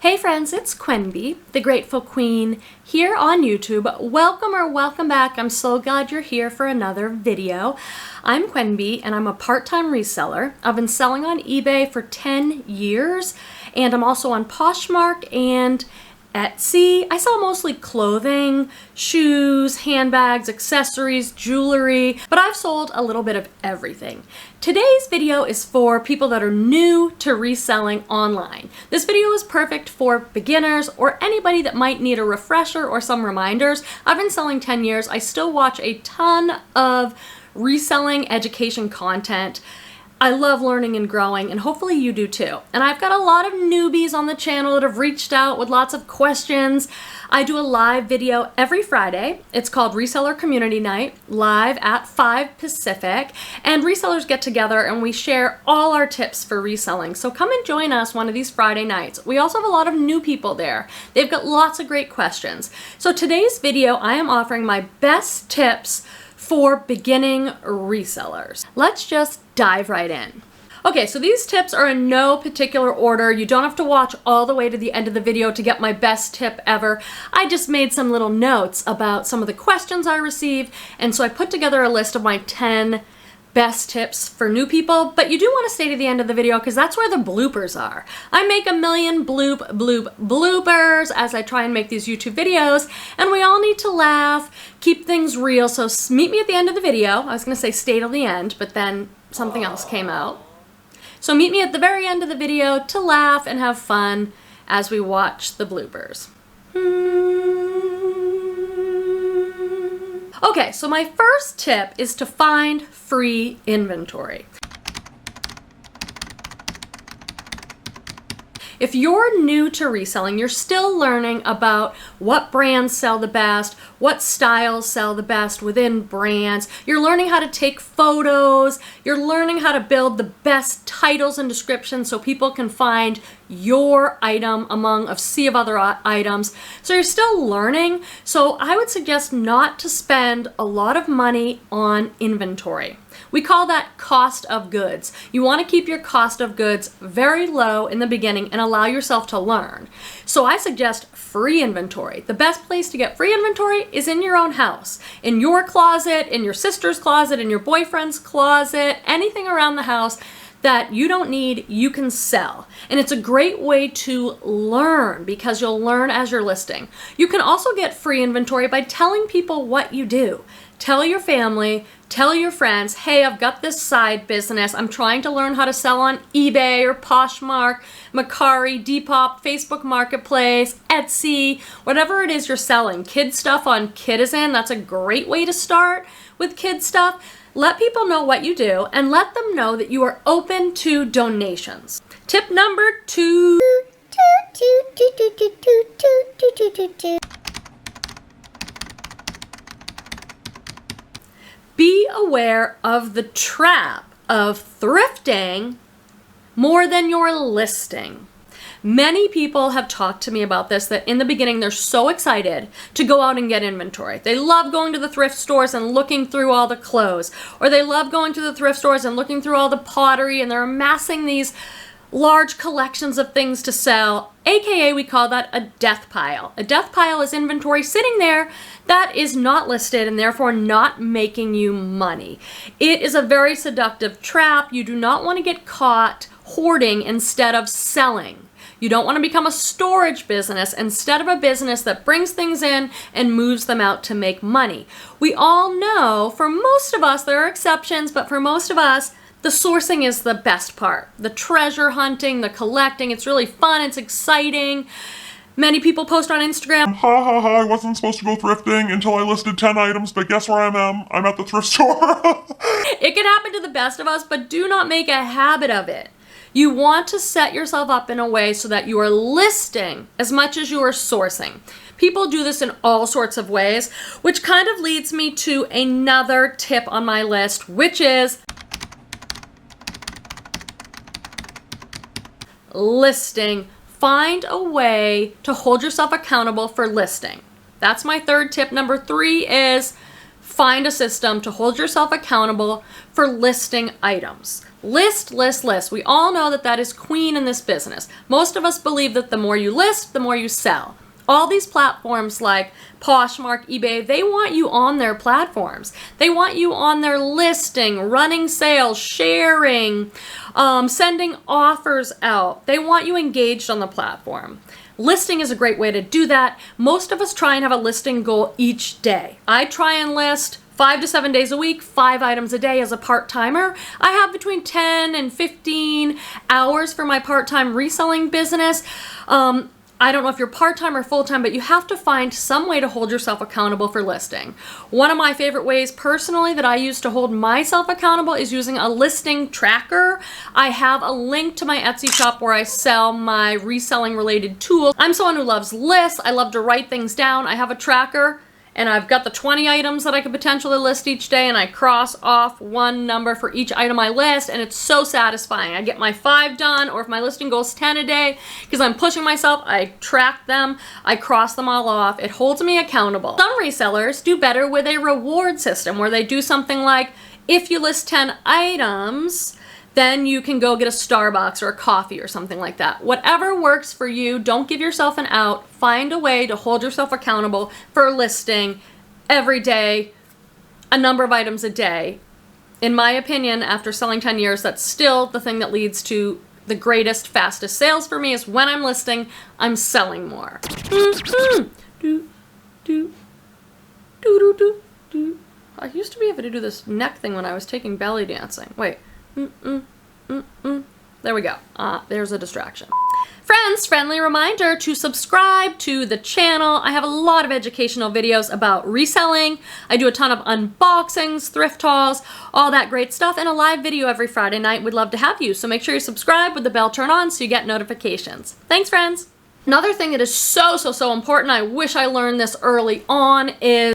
Hey friends, it's Quenby, the Grateful Queen, here on YouTube. Welcome or welcome back. I'm so glad you're here for another video. I'm Quenby and I'm a part-time reseller. I've been selling on eBay for 10 years and I'm also on Poshmark and Etsy. I sell mostly clothing, shoes, handbags, accessories, jewelry, but I've sold a little bit of everything. Today's video is for people that are new to reselling online. This video is perfect for beginners or anybody that might need a refresher or some reminders. I've been selling 10 years. I still watch a ton of reselling education content. I love learning and growing, and hopefully you do too. And I've got a lot of newbies on the channel that have reached out with lots of questions. I do a live video every Friday. It's called Reseller Community Night, live at 5 Pacific. And resellers get together and we share all our tips for reselling. So come and join us one of these Friday nights. We also have a lot of new people there. They've got lots of great questions. So today's video, I am offering my best tips for beginning resellers. Let's just dive right in. Okay, so these tips are in no particular order. You don't have to watch all the way to the end of the video to get my best tip ever. I just made some little notes about some of the questions I received, and so I put together a list of my 10 best tips for new people, but you do want to stay to the end of the video because that's where the bloopers are. I make a million bloopers as I try and make these YouTube videos, and we all need to laugh, keep things real, so meet me at the end of the video. I was going to say stay till the end, but then something else came out. So meet me at the very end of the video to laugh and have fun as we watch the bloopers. Okay, so my first tip is to find free inventory. If you're new to reselling, you're still learning about what brands sell the best, what styles sell the best within brands. You're learning how to take photos. You're learning how to build the best titles and descriptions so people can find your item among a sea of other items. So you're still learning. So I would suggest not to spend a lot of money on inventory. We call that cost of goods. You want to keep your cost of goods very low in the beginning and allow yourself to learn. So I suggest free inventory. The best place to get free inventory is in your own house, in your closet, in your sister's closet, in your boyfriend's closet, anything around the house that you don't need, you can sell. And it's a great way to learn because you'll learn as you're listing. You can also get free inventory by telling people what you do. Tell your family, tell your friends, hey, I've got this side business. I'm trying to learn how to sell on eBay or Poshmark, Mercari, Depop, Facebook Marketplace, Etsy, whatever it is you're selling. Kid stuff on Kidizen, that's a great way to start with kid stuff. Let people know what you do and let them know that you are open to donations. Tip number 2. Be aware of the trap of thrifting more than your listing. Many people have talked to me about this, that in the beginning they're so excited to go out and get inventory. They love going to the thrift stores and looking through all the clothes, or they love going to the thrift stores and looking through all the pottery, and they're amassing these large collections of things to sell, aka we call that a death pile. A death pile is inventory sitting there that is not listed and therefore not making you money. It is a very seductive trap. You do not want to get caught hoarding instead of selling. You don't want to become a storage business instead of a business that brings things in and moves them out to make money. We all know, for most of us, there are exceptions, but for most of us, the sourcing is the best part. The treasure hunting, the collecting, it's really fun, it's exciting. Many people post on Instagram, Ha ha ha, I wasn't supposed to go thrifting until I listed 10 items, but guess where I am? I'm at the thrift store. It can happen to the best of us, but do not make a habit of it. You want to set yourself up in a way so that you are listing as much as you are sourcing. People do this in all sorts of ways, which kind of leads me to another tip on my list, which is listing. Find a way to hold yourself accountable for listing. That's my third tip. Number 3 is find a system to hold yourself accountable for listing items. List, list, list. We all know that that is queen in this business. Most of us believe that the more you list, the more you sell. All these platforms like Poshmark, eBay, they want you on their platforms. They want you on their listing, running sales, sharing, sending offers out. They want you engaged on the platform. Listing is a great way to do that. Most of us try and have a listing goal each day. I try and list 5 to 7 days a week, 5 items a day as a part-timer. I have between 10 and 15 hours for my part-time reselling business. I don't know if you're part-time or full-time, but you have to find some way to hold yourself accountable for listing. One of my favorite ways personally that I use to hold myself accountable is using a listing tracker. I have a link to my Etsy shop where I sell my reselling related tools. I'm someone who loves lists. I love to write things down. I have a tracker and I've got the 20 items that I could potentially list each day, and I cross off one number for each item I list, and it's so satisfying. I get my 5 done, or if my listing goal is 10 a day, because I'm pushing myself, I track them, I cross them all off. It holds me accountable. Some resellers do better with a reward system where they do something like, if you list 10 items, then you can go get a Starbucks or a coffee or something like that. Whatever works for you, don't give yourself an out. Find a way to hold yourself accountable for listing every day, a number of items a day. In my opinion, after selling 10 years, that's still the thing that leads to the greatest, fastest sales for me is when I'm listing, I'm selling more. I used to be able to do this neck thing when I was taking belly dancing. Wait. There we go. There's a distraction. Friends, friendly reminder to subscribe to the channel. I have a lot of educational videos about reselling. I do a ton of unboxings, thrift hauls, all that great stuff, and a live video every Friday night. We'd love to have you. So make sure you subscribe with the bell turned on so you get notifications. Thanks, friends. Another thing that is so important, I wish I learned this early on, is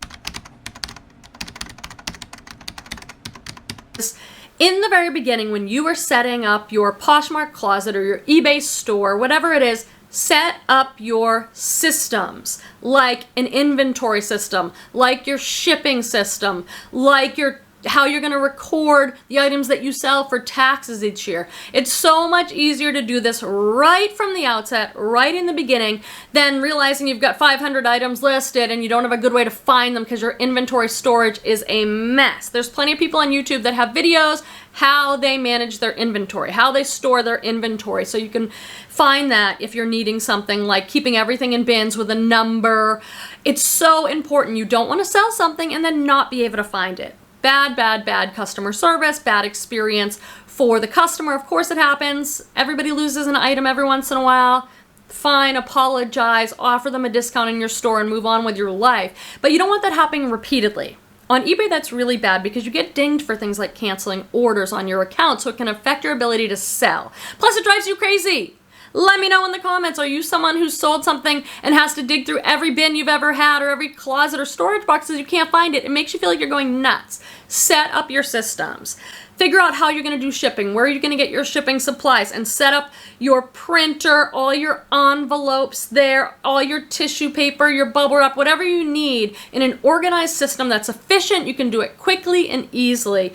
in the very beginning, when you were setting up your Poshmark closet or your eBay store, whatever it is, set up your systems, like an inventory system, like your shipping system, like how you're going to record the items that you sell for taxes each year. It's so much easier to do this right from the outset, right in the beginning, than realizing you've got 500 items listed and you don't have a good way to find them because your inventory storage is a mess. There's plenty of people on YouTube that have videos how they manage their inventory, how they store their inventory. So you can find that if you're needing something like keeping everything in bins with a number. It's so important. You don't want to sell something and then not be able to find it. Bad customer service, bad experience for the customer. Of course it happens. Everybody loses an item every once in a while. Fine, apologize, offer them a discount in your store and move on with your life. But you don't want that happening repeatedly. On eBay, that's really bad because you get dinged for things like canceling orders on your account, so it can affect your ability to sell. Plus, it drives you crazy. Let me know in the comments, are you someone who sold something and has to dig through every bin you've ever had or every closet or storage box because you can't find it? It makes you feel like you're going nuts. Set up your systems. Figure out how you're going to do shipping, where you're going to get your shipping supplies, and set up your printer, all your envelopes there, all your tissue paper, your bubble wrap, whatever you need in an organized system that's efficient. You can do it quickly and easily.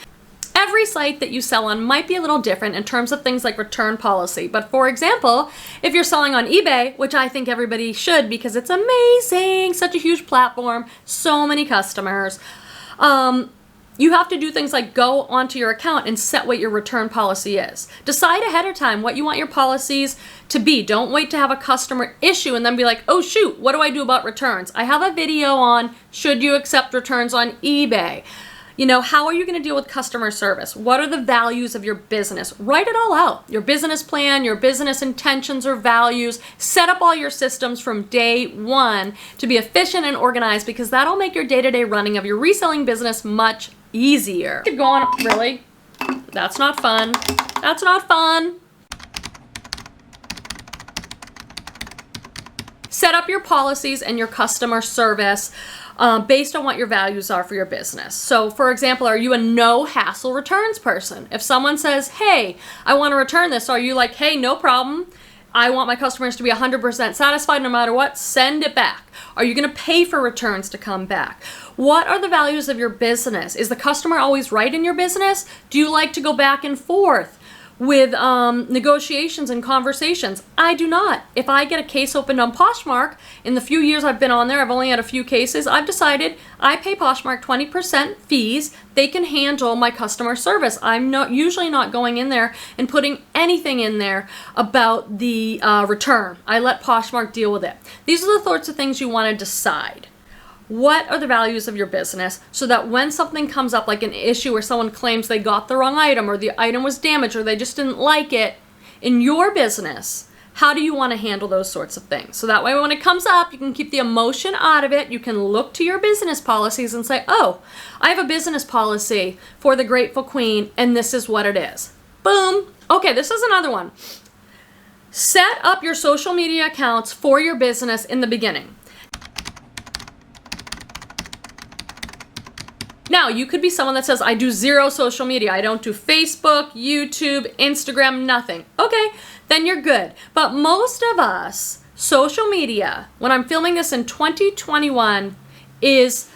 Every site that you sell on might be a little different in terms of things like return policy. But for example, if you're selling on eBay, which I think everybody should because it's amazing, such a huge platform, so many customers, you have to do things like go onto your account and set what your return policy is. Decide ahead of time what you want your policies to be. Don't wait to have a customer issue and then be like, oh shoot, what do I do about returns? I have a video on should you accept returns on eBay. You know, how are you going to deal with customer service? What are the values of your business? Write it all out. Your business plan, your business intentions or values. Set up all your systems from day one to be efficient and organized because that'll make your day-to-day running of your reselling business much easier. Keep going, really? That's not fun. That's not fun. Set up your policies and your customer service based on what your values are for your business. So for example, are you a no hassle returns person? If someone says, hey, I want to return this, are you like, hey, no problem. I want my customers to be 100% satisfied no matter what, send it back. Are you going to pay for returns to come back? What are the values of your business? Is the customer always right in your business? Do you like to go back and forth? with negotiations and conversations. I do not. If I get a case opened on Poshmark, in the few years I've been on there, I've only had a few cases, I've decided I pay Poshmark 20% fees. They can handle my customer service. I'm usually not going in there and putting anything in there about the return. I let Poshmark deal with it. These are the sorts of things you want to decide. What are the values of your business so that when something comes up, like an issue where someone claims they got the wrong item or the item was damaged or they just didn't like it in your business, how do you want to handle those sorts of things? So that way when it comes up, you can keep the emotion out of it. You can look to your business policies and say, oh, I have a business policy for the Grateful Queen and this is what it is. Boom. Okay, this is another one. Set up your social media accounts for your business in the beginning. Now, you could be someone that says, I do zero social media. I don't do Facebook, YouTube, Instagram, nothing. Okay, then you're good. But most of us, social media, when I'm filming this in 2021, is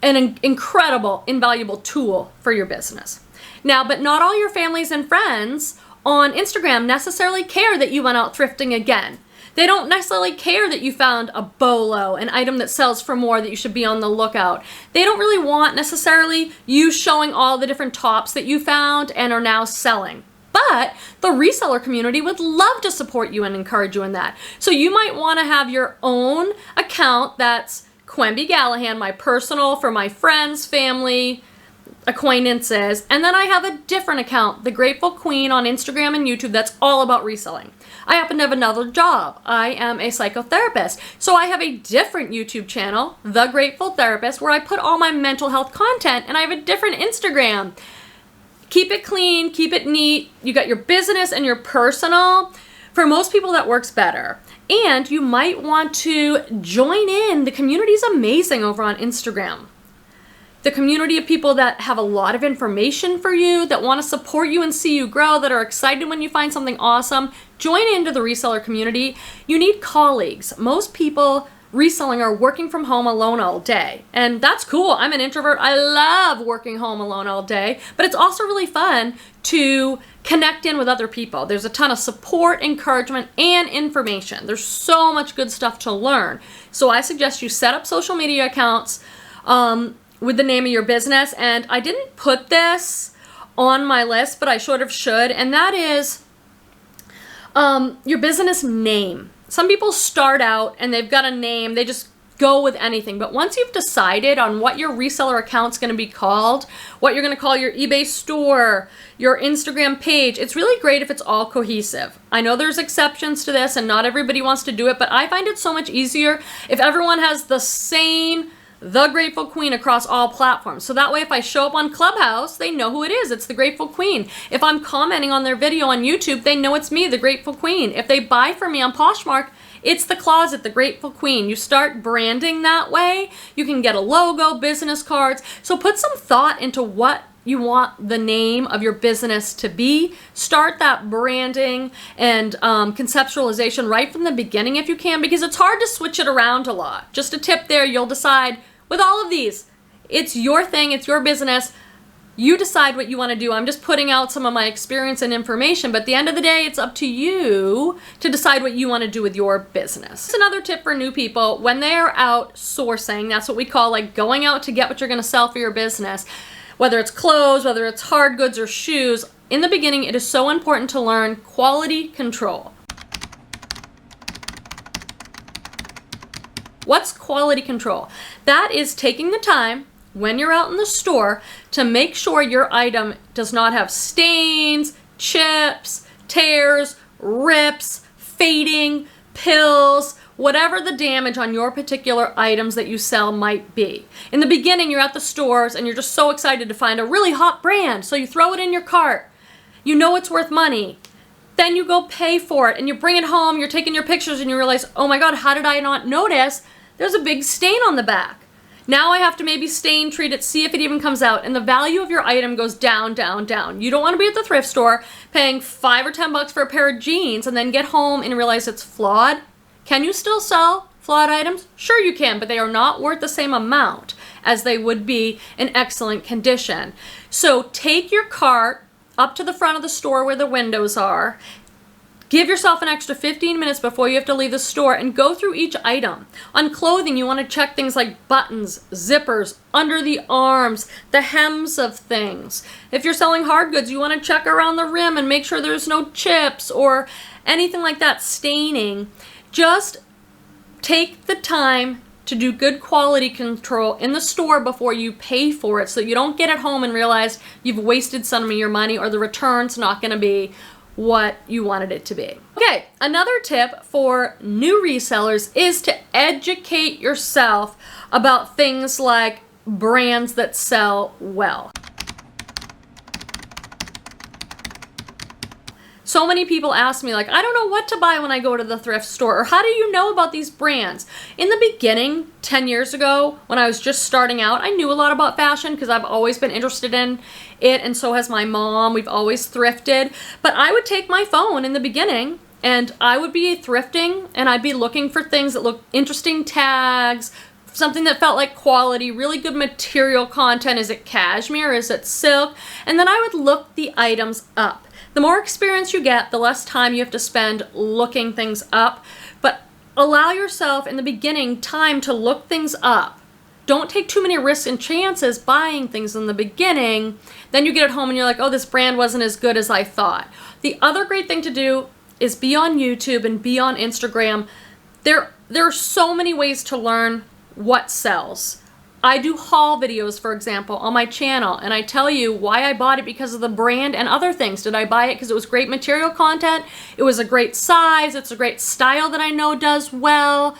an incredible, invaluable tool for your business. Now, but not all your families and friends on Instagram necessarily care that you went out thrifting again. They don't necessarily care that you found a bolo, an item that sells for more that you should be on the lookout. They don't really want necessarily you showing all the different tops that you found and are now selling. But the reseller community would love to support you and encourage you in that. So you might want to have your own account that's Quenby Gallahan, my personal, for my friends, family, acquaintances, and then I have a different account, The Grateful Queen, on Instagram and YouTube that's all about reselling. I happen to have another job. I am a psychotherapist, so I have a different YouTube channel, The Grateful Therapist, where I put all my mental health content, and I have a different Instagram. Keep it clean, keep it neat. You got your business and your personal. For most people, that works better. And you might want to join in. The community is amazing over on Instagram. The community of people that have a lot of information for you, that want to support you and see you grow, that are excited when you find something awesome. Join into the reseller community. You need colleagues. Most people reselling are working from home alone all day. And that's cool. I'm an introvert. I love working home alone all day. But it's also really fun to connect in with other people. There's a ton of support, encouragement, and information. There's so much good stuff to learn. So I suggest you set up social media accounts with the name of your business. And I didn't put this on my list, but I sort of should. And that is your business name. Some people start out and they've got a name, they just go with anything. But once you've decided on what your reseller account's going to be called, what you're going to call your eBay store, your Instagram page, it's really great if it's all cohesive. I know there's exceptions to this and not everybody wants to do it, but I find it so much easier if everyone has the same The Grateful Queen across all platforms. So that way if I show up on Clubhouse, they know who it is. It's The Grateful Queen. If I'm commenting on their video on YouTube, they know it's me, The Grateful Queen. If they buy from me on Poshmark, it's The Closet, The Grateful Queen. You start branding that way. You can get a logo, business cards. So put some thought into what you want the name of your business to be. Start that branding and conceptualization right from the beginning if you can, because it's hard to switch it around a lot. Just a tip there, you'll decide with all of these. It's your thing, it's your business. You decide what you want to do. I'm just putting out some of my experience and information, but at the end of the day, it's up to you to decide what you want to do with your business. It's another tip for new people. When they're out sourcing, that's what we call like going out to get what you're going to sell for your business. Whether it's clothes, whether it's hard goods or shoes, in the beginning, it is so important to learn quality control. What's quality control? That is taking the time when you're out in the store to make sure your item does not have stains, chips, tears, rips, fading, pills, whatever the damage on your particular items that you sell might be. In the beginning, you're at the stores and you're just so excited to find a really hot brand, so you throw it in your cart. You know it's worth money. Then you go pay for it and you bring it home, you're taking your pictures and you realize, oh my God, how did I not notice there's a big stain on the back? Now I have to maybe stain treat it, see if it even comes out, and the value of your item goes down, down, down. You don't want to be at the thrift store paying $5 or $10 for a pair of jeans and then get home and realize it's flawed. Can you still sell flawed items? Sure you can, but they are not worth the same amount as they would be in excellent condition. So take your cart up to the front of the store where the windows are. Give yourself an extra 15 minutes before you have to leave the store and go through each item. On clothing, you want to check things like buttons, zippers, under the arms, the hems of things. If you're selling hard goods, you want to check around the rim and make sure there's no chips or anything like that staining. Just take the time to do good quality control in the store before you pay for it, so you don't get it home and realize you've wasted some of your money or the return's not going to be what you wanted it to be. Okay, another tip for new resellers is to educate yourself about things like brands that sell well. So many people ask me, like, I don't know what to buy when I go to the thrift store, or how do you know about these brands? In the beginning, 10 years ago, when I was just starting out, I knew a lot about fashion because I've always been interested in it, and so has my mom. We've always thrifted. But I would take my phone in the beginning, and I would be thrifting, and I'd be looking for things that look interesting, tags, something that felt like quality, really good material content. Is it cashmere? Is it silk? And then I would look the items up. The more experience you get, the less time you have to spend looking things up. But allow yourself in the beginning time to look things up. Don't take too many risks and chances buying things in the beginning. Then you get it home and you're like, oh, this brand wasn't as good as I thought. The other great thing to do is be on YouTube and be on Instagram. There are so many ways to learn what sells. I do haul videos, for example, on my channel, and I tell you why I bought it because of the brand and other things. Did I buy it because it was great material content? It was a great size. It's a great style that I know does well.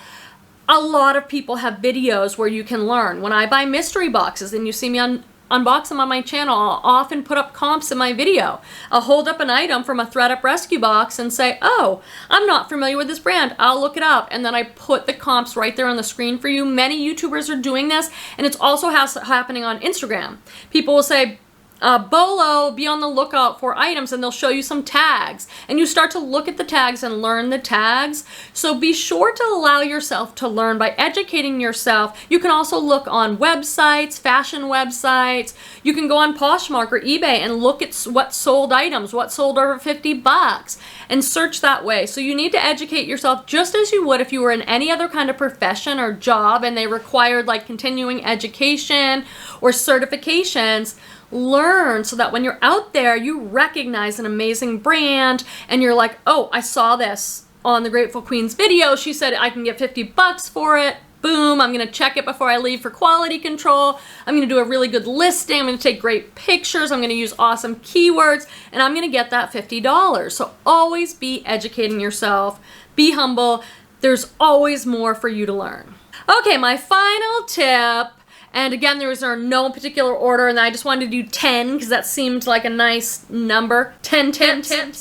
A lot of people have videos where you can learn. When I buy mystery boxes and you see me unbox them on my channel, I'll often put up comps in my video. I'll hold up an item from a Thredup rescue box and say, oh, I'm not familiar with this brand. I'll look it up. And then I put the comps right there on the screen for you. Many YouTubers are doing this, and it's also happening on Instagram. People will say, Bolo, be on the lookout for items, and they'll show you some tags. And you start to look at the tags and learn the tags. So be sure to allow yourself to learn by educating yourself. You can also look on websites, fashion websites. You can go on Poshmark or eBay and look at what sold items, what sold over 50 bucks, and search that way. So you need to educate yourself just as you would if you were in any other kind of profession or job and they required like continuing education or certifications. Learn so that when you're out there, you recognize an amazing brand and you're like, oh, I saw this on the Grateful Queen's video. She said I can get 50 bucks for it. Boom, I'm gonna check it before I leave for quality control. I'm gonna do a really good listing. I'm gonna take great pictures. I'm gonna use awesome keywords, and I'm gonna get that $50. So always be educating yourself. Be humble. There's always more for you to learn. Okay, my final tip. And again, there was no particular order, and I just wanted to do 10 because that seemed like a nice number. 10 tips. 10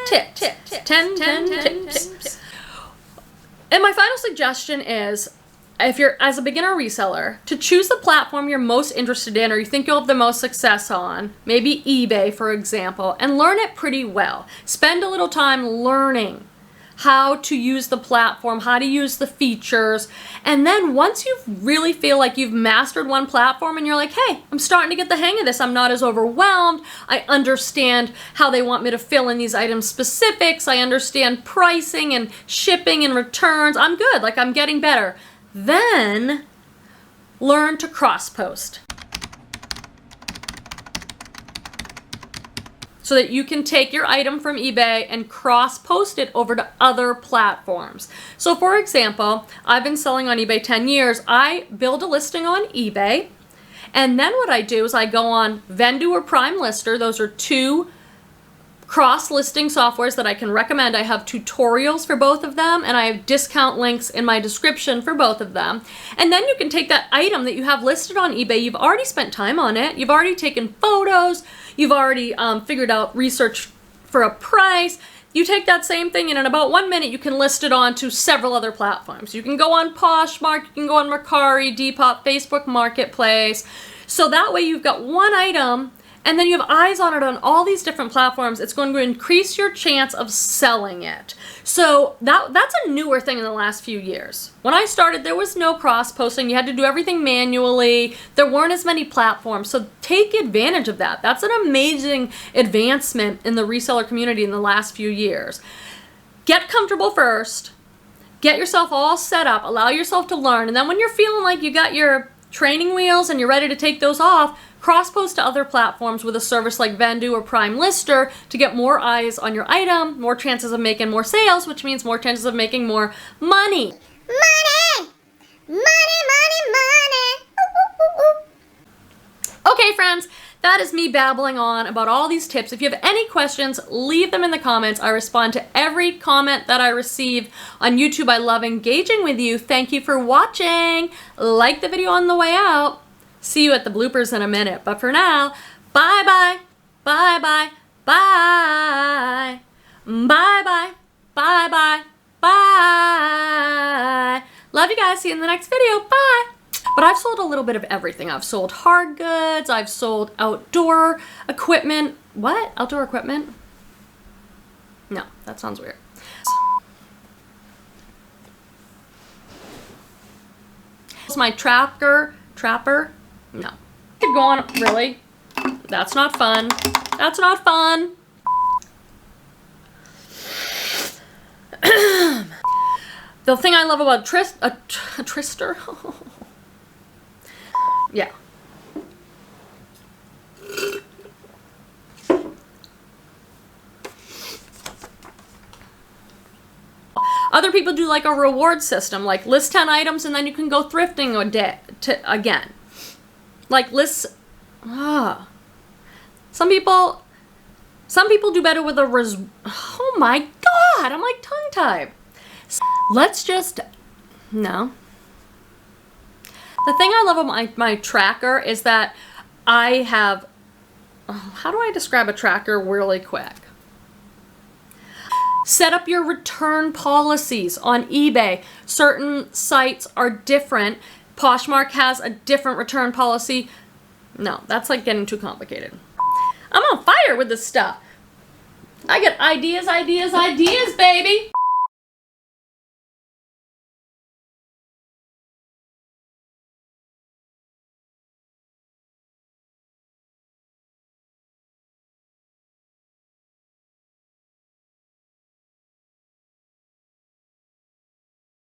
tips. And my final suggestion is, if you're as a beginner reseller, to choose the platform you're most interested in or you think you'll have the most success on, maybe eBay, for example, and learn it pretty well. Spend a little time learning how to use the platform, how to use the features, and then once you really feel like you've mastered one platform and you're like, hey, I'm starting to get the hang of this, I'm not as overwhelmed, I understand how they want me to fill in these item specifics, I understand pricing and shipping and returns, I'm good, like I'm getting better. Then learn to cross-post, so that you can take your item from eBay and cross-post it over to other platforms. So for example, I've been selling on eBay 10 years. I build a listing on eBay, and then what I do is I go on Vendoo or Prime Lister. Those are two cross-listing softwares that I can recommend. I have tutorials for both of them, and I have discount links in my description for both of them. And then you can take that item that you have listed on eBay, you've already spent time on it, you've already taken photos, you've already figured out research for a price. You take that same thing and in about 1 minute you can list it onto several other platforms. You can go on Poshmark, you can go on Mercari, Depop, Facebook Marketplace. So that way you've got one item and then you have eyes on it on all these different platforms, it's going to increase your chance of selling it. So that's a newer thing in the last few years. When I started, there was no cross-posting. You had to do everything manually. There weren't as many platforms. So take advantage of that. That's an amazing advancement in the reseller community in the last few years. Get comfortable first. Get yourself all set up. Allow yourself to learn. And then when you're feeling like you got your training wheels and you're ready to take those off, cross-post to other platforms with a service like Vendoo or Prime Lister to get more eyes on your item, more chances of making more sales, which means more chances of making more money. Money! Money, money, money! Ooh, ooh, ooh, ooh. Okay, friends, that is me babbling on about all these tips. If you have any questions, leave them in the comments. I respond to every comment that I receive on YouTube. I love engaging with you. Thank you for watching. Like the video on the way out. See you at the bloopers in a minute. But for now, bye-bye, bye-bye, bye. Bye-bye, bye-bye, bye. Love you guys. See you in the next video. Bye. But I've sold a little bit of everything. I've sold hard goods. I've sold outdoor equipment. What? Outdoor equipment? No, that sounds weird. It's my trapper. No. Keep going, really? That's not fun. That's not fun. The thing I love about Trister. Yeah. Other people do like a reward system, like list 10 items and then you can go thrifting again. Like lists. Some people do better with a oh my god, I'm like tongue-tied. Let's just, no. The thing I love about my tracker is that I have, how do I describe a tracker really quick? Set up your return policies on eBay. Certain sites are different. Poshmark has a different return policy. No, that's like getting too complicated. I'm on fire with this stuff. I get ideas, baby.